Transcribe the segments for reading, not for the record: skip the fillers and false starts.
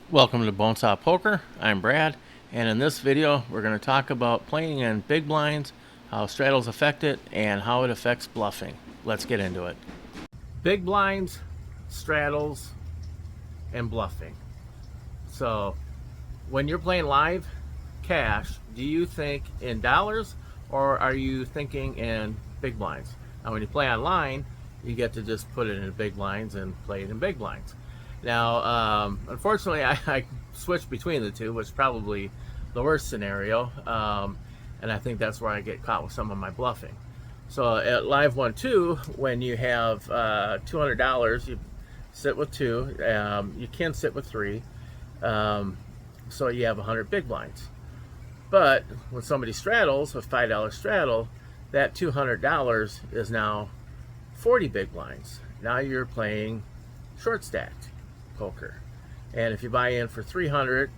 Welcome to Bonesaw Poker. I'm Brad, and in this video we're going to talk about playing in big blinds, how straddles affect it, and how it affects bluffing. Let's get into it. Big blinds, straddles, and bluffing. So when you're playing live cash, do you think in dollars or are you thinking in big blinds? Now when you play online, you get to just put it in big blinds and play it in big blinds. Now, unfortunately, I switch between the two, which is probably the worst scenario, and I think that's where I get caught with some of my bluffing. So at Live 1-2, when you have $200, you sit with two. You can sit with three, so you have 100 big blinds. But when somebody straddles with $5 straddle, that $200 is now 40 big blinds. Now you're playing short stacked poker, and if you buy in for 300,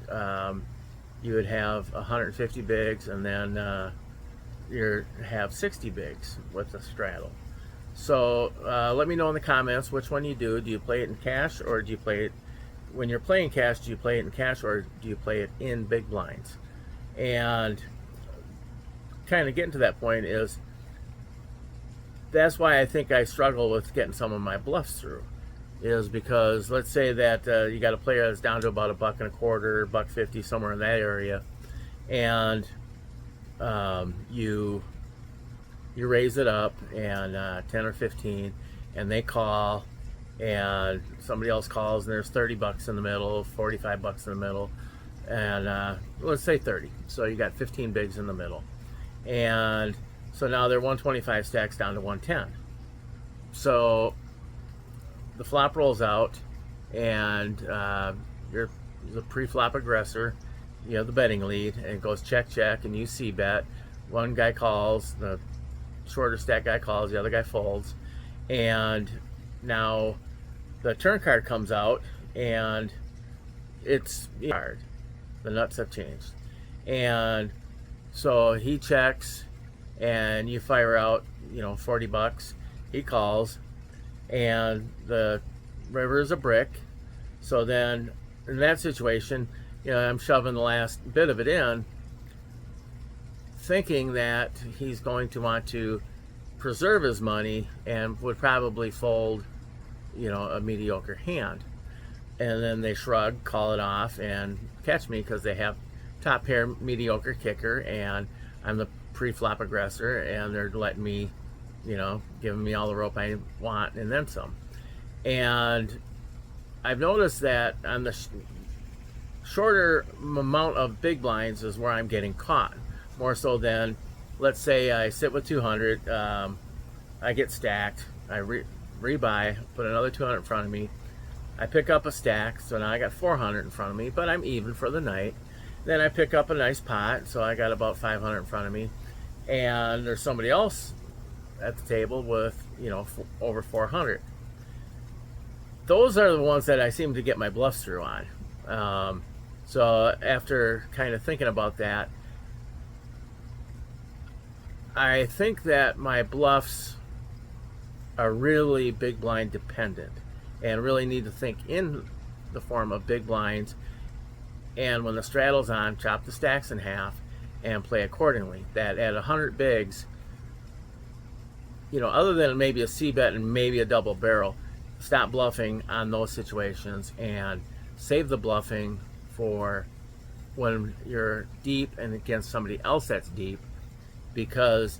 you would have 150 bigs, and then you have 60 bigs with the straddle. So let me know in the comments which one you do. Do you play it in cash, or do you play it when you're playing cash? Do you play it in cash, or do you play it in big blinds? And kind of getting to that point is that's why I think I struggle with getting some of my bluffs through, is because let's say that you got a player that's down to about $1.25, $1.50, somewhere in that area, and you raise it up and 10 or 15, and they call, and somebody else calls, and there's 30 bucks in the middle, 45 bucks in the middle, and let's say 30. So you got 15 bigs in the middle, and so now they're 125 stacks down to 110. So the flop rolls out, and you're the pre-flop aggressor. You have the betting lead, and it goes check, check, and you see bet. One guy calls, the shorter stack guy calls, the other guy folds, and now the turn card comes out, and it's hard. The nuts have changed, and so he checks, and you fire out, 40 bucks. He calls, and the river is a brick. So then in that situation, I'm shoving the last bit of it in, thinking that he's going to want to preserve his money and would probably fold, a mediocre hand. And then they shrug, call it off, and catch me because they have top pair mediocre kicker, and I'm the pre-flop aggressor, and they're letting me, giving me all the rope I want and then some. And I've noticed that on the shorter amount of big blinds is where I'm getting caught, more so than, let's say I sit with 200, I get stacked, I rebuy, put another 200 in front of me, I pick up a stack, so now I got 400 in front of me, but I'm even for the night. Then I pick up a nice pot, so I got about 500 in front of me, and there's somebody else at the table with, over 400. Those are the ones that I seem to get my bluffs through on. So after kind of thinking about that, I think that my bluffs are really big blind dependent, and really need to think in the form of big blinds. And when the straddle's on, chop the stacks in half and play accordingly. That at 100 bigs, other than maybe a C bet and maybe a double barrel, stop bluffing on those situations and save the bluffing for when you're deep and against somebody else that's deep, because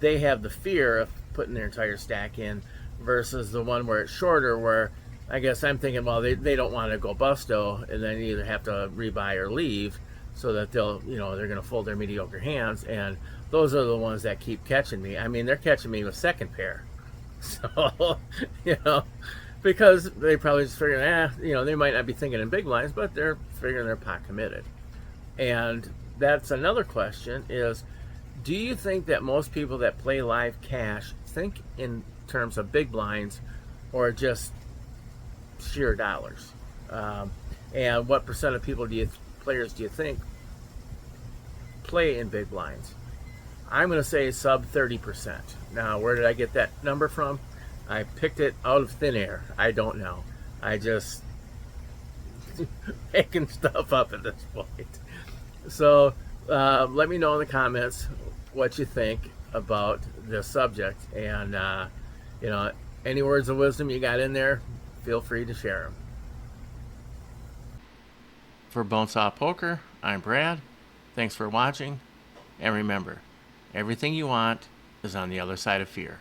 they have the fear of putting their entire stack in, versus the one where it's shorter, where I guess I'm thinking, well, they don't want to go busto, and then either have to rebuy or leave, so that they'll, they're going to fold their mediocre hands, and those are the ones that keep catching me. I mean, they're catching me with second pair. So, because they probably just figuring, they might not be thinking in big blinds, but they're figuring they're pot committed. And that's another question is, do you think that most people that play live cash think in terms of big blinds, or just sheer dollars? And what percent of players do you think play in big blinds? I'm going to say sub 30%. Now, where did I get that number from? I picked it out of thin air. I don't know. I just making stuff up at this point. So let me know in the comments what you think about this subject, and you know, any words of wisdom you got in there, feel free to share them. For Bonesaw Poker, I'm Brad. Thanks for watching, and remember, everything you want is on the other side of fear.